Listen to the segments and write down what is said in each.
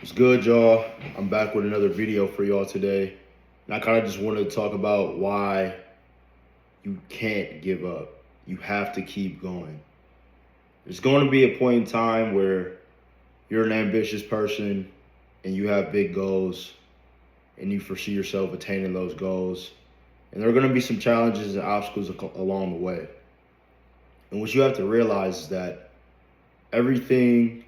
What's good, y'all? I'm back with another video for y'all today. And I kind of just wanted to talk about why you can't give up. You have to keep going. There's going to be a point in time where you're an ambitious person and you have big goals and you foresee yourself attaining those goals. And there are going to be some challenges and obstacles along the way. And what you have to realize is that everything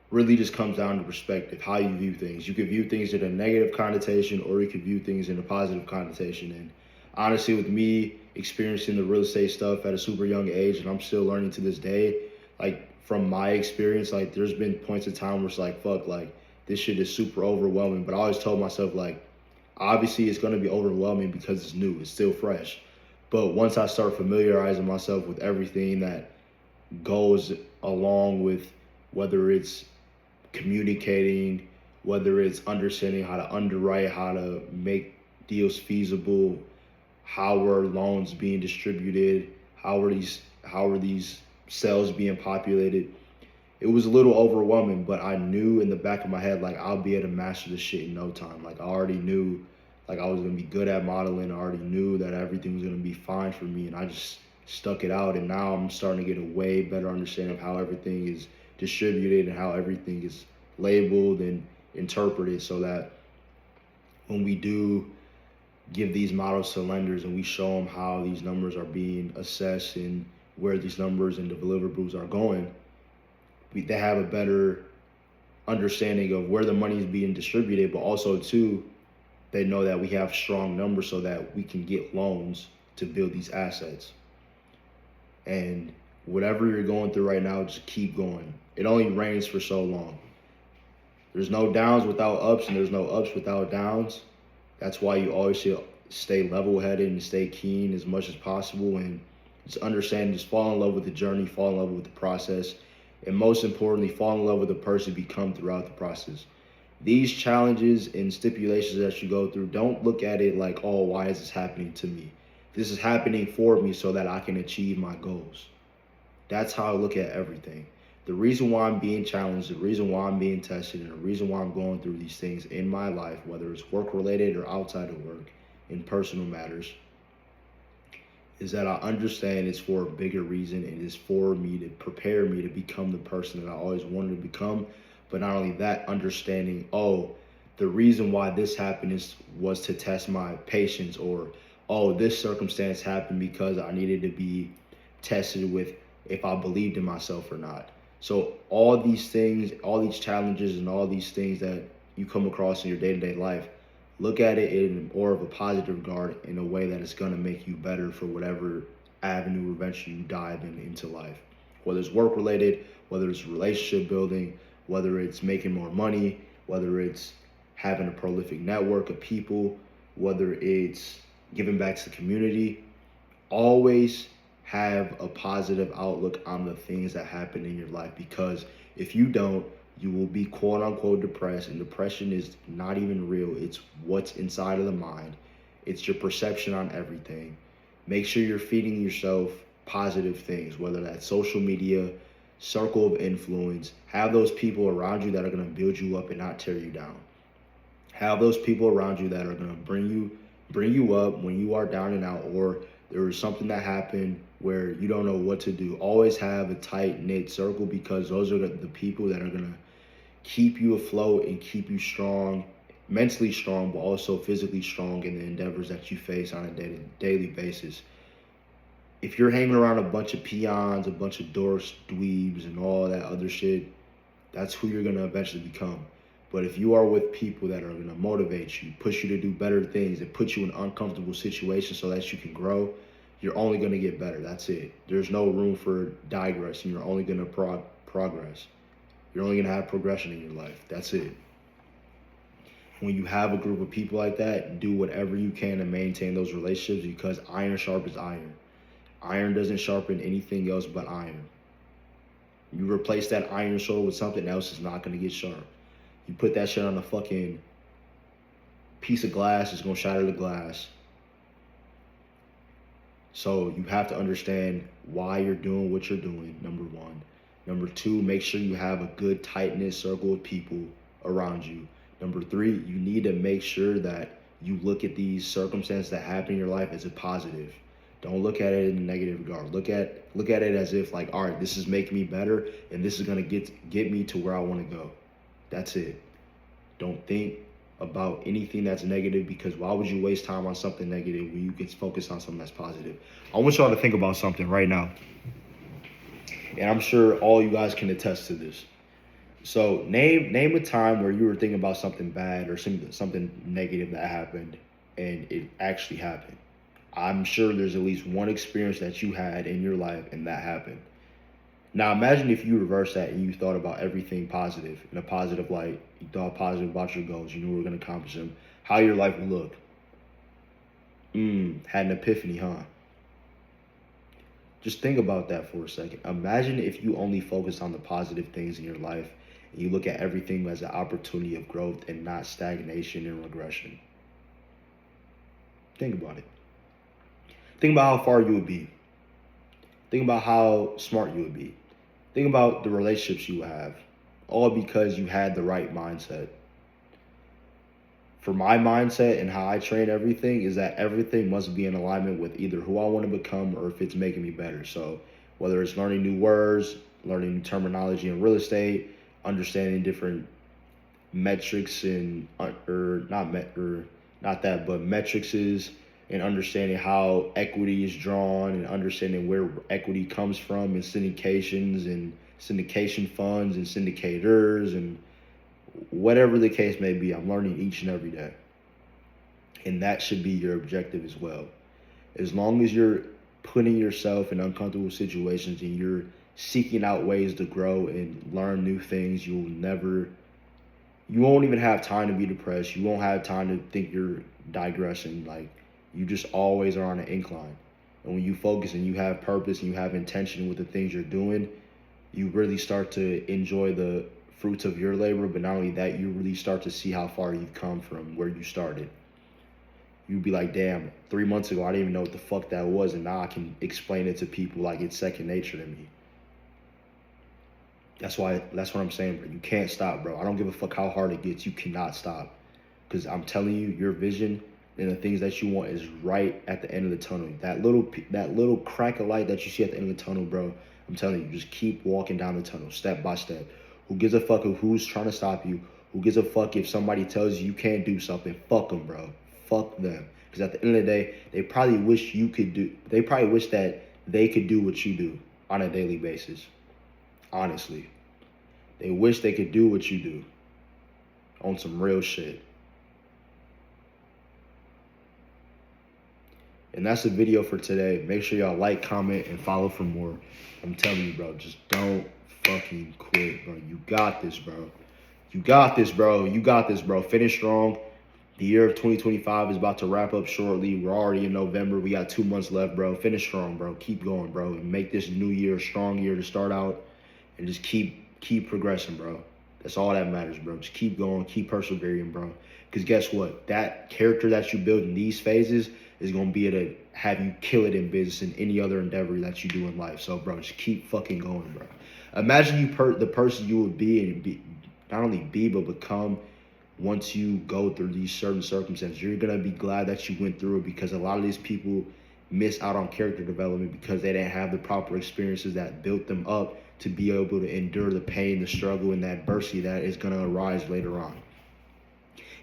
really just comes down to perspective, how you view things. You could view things in a negative connotation or you could view things in a positive connotation. And honestly, with me experiencing the real estate stuff at a super young age, and I'm still learning to this day, like from my experience, like there's been points of time where it's like, fuck, like this shit is super overwhelming. But I always told myself, like, obviously it's gonna be overwhelming because it's new, it's still fresh. But once I start familiarizing myself with everything that goes along with, whether it's communicating, whether it's understanding how to underwrite, how to make deals feasible, how are loans being distributed, how are these sales being populated. It was a little overwhelming, but I knew in the back of my head, like, I'll be able to master this shit in no time. Like, I already knew, like, I was gonna be good at modeling. I already knew that everything was gonna be fine for me, and I just stuck it out. And now I'm starting to get a way better understanding of how everything is distributed and how everything is labeled and interpreted, so that when we do give these models to lenders and we show them how these numbers are being assessed and where these numbers and the deliverables are going, they have a better understanding of where the money is being distributed, but also too, they know that we have strong numbers so that we can get loans to build these assets. And whatever you're going through right now, just keep going. It only rains for so long. There's no downs without ups, and there's no ups without downs. That's why you always should stay level-headed and stay keen as much as possible, and just understand, just fall in love with the journey, fall in love with the process, and most importantly, fall in love with the person you become throughout the process. These challenges and stipulations that you go through, don't look at it like, oh, why is this happening to me? This is happening for me so that I can achieve my goals. That's how I look at everything. The reason why I'm being challenged, the reason why I'm being tested, and the reason why I'm going through these things in my life, whether it's work related or outside of work, in personal matters, is that I understand it's for a bigger reason, and it's for me to prepare me to become the person that I always wanted to become. But not only that, understanding, oh, the reason why this happened was to test my patience, or, oh, this circumstance happened because I needed to be tested with if I believed in myself or not. So all these things, all these challenges and all these things that you come across in your day-to-day life, look at it in more of a positive regard, in a way that it's gonna make you better for whatever avenue eventually you dive into life. Whether it's work related, whether it's relationship building, whether it's making more money, whether it's having a prolific network of people, whether it's giving back to the community, always have a positive outlook on the things that happen in your life, because if you don't, you will be quote unquote depressed, and depression is not even real. It's what's inside of the mind. It's your perception on everything. Make sure you're feeding yourself positive things, whether that's social media, circle of influence. Have those people around you that are going to build you up and not tear you down. Have those people around you that are going to bring you up when you are down and out, or there was something that happened where you don't know what to do. Always have a tight knit circle, because those are the people that are going to keep you afloat and keep you strong, mentally strong, but also physically strong in the endeavors that you face on a daily basis. If you're hanging around a bunch of peons, a bunch of dorks, dweebs, and all that other shit, that's who you're going to eventually become. But if you are with people that are going to motivate you, push you to do better things, and put you in uncomfortable situations so that you can grow, you're only going to get better. That's it. There's no room for digress, and you're only going to progress. You're only going to have progression in your life. That's it. When you have a group of people like that, do whatever you can to maintain those relationships, because iron sharpens iron. Iron doesn't sharpen anything else but iron. You replace that iron sword with something else, it's not going to get sharp. You put that shit on a fucking piece of glass, it's going to shatter the glass. So you have to understand why you're doing what you're doing, number one. Number two, make sure you have a good tight-knit circle of people around you. Number three, you need to make sure that you look at these circumstances that happen in your life as a positive. Don't look at it in a negative regard. Look at it as if like, all right, this is making me better, and this is gonna get me to where I want to go. That's it. Don't think about anything that's negative, because why would you waste time on something negative when you can focus on something that's positive? I want y'all to think about something right now, and I'm sure all you guys can attest to this. So name a time where you were thinking about something bad or something negative that happened, and it actually happened. I'm sure there's at least one experience that you had in your life and that happened. Now imagine if you reverse that and you thought about everything positive, in a positive light. You thought positive about your goals. You knew you were going to accomplish them. How your life would look. Had an epiphany, huh? Just think about that for a second. Imagine if you only focus on the positive things in your life and you look at everything as an opportunity of growth and not stagnation and regression. Think about it. Think about how far you would be. Think about how smart you would be. Think about the relationships you have, all because you had the right mindset. For my mindset and how I train everything is that everything must be in alignment with either who I want to become or if it's making me better. So whether it's learning new words, learning new terminology in real estate, understanding different metrics and metrics is, and understanding how equity is drawn and understanding where equity comes from and syndications and syndication funds and syndicators and whatever the case may be. I'm learning each and every day. And that should be your objective as well. As long as you're putting yourself in uncomfortable situations and you're seeking out ways to grow and learn new things, you won't even have time to be depressed. You won't have time to think you're digressing. Like, you just always are on an incline. And when you focus and you have purpose and you have intention with the things you're doing, you really start to enjoy the fruits of your labor. But not only that, you really start to see how far you've come from where you started. You'd be like, damn, 3 months ago, I didn't even know what the fuck that was. And now I can explain it to people like it's second nature to me. That's what I'm saying, bro. You can't stop, bro. I don't give a fuck how hard it gets. You cannot stop. Because I'm telling you, your vision and the things that you want is right at the end of the tunnel. That little crack of light that you see at the end of the tunnel, bro, I'm telling you, just keep walking down the tunnel step by step. Who gives a fuck of who's trying to stop you? Who gives a fuck if somebody tells you can't do something? Fuck them, bro. Fuck them. Because at the end of the day, they probably wish that they could do what you do on a daily basis. Honestly. They wish they could do what you do on some real shit. And that's the video for today. Make sure y'all like, comment, and follow for more. I'm telling you, bro, just don't fucking quit, bro. You got this, bro. You got this, bro. You got this, bro. Finish strong. The year of 2025 is about to wrap up shortly. We're already in November. We got 2 months left, bro. Finish strong, bro. Keep going, bro. And make this new year a strong year to start out. And just keep progressing, bro. That's all that matters, bro. Just keep going. Keep persevering, bro. Because guess what? That character that you build in these phases is going to be able to have you kill it in business and any other endeavor that you do in life. So, bro, just keep fucking going, bro. Imagine the person you would be not only be, but become once you go through these certain circumstances. You're going to be glad that you went through it, because a lot of these people miss out on character development because they didn't have the proper experiences that built them up to be able to endure the pain, the struggle, and the adversity that is going to arise later on.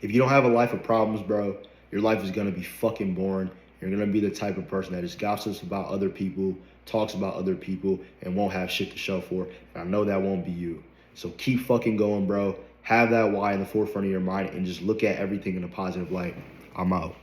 If you don't have a life of problems, bro, your life is going to be fucking boring. You're going to be the type of person that just gossips about other people, talks about other people, and won't have shit to show for it. And I know that won't be you. So keep fucking going, bro. Have that why in the forefront of your mind and just look at everything in a positive light. I'm out.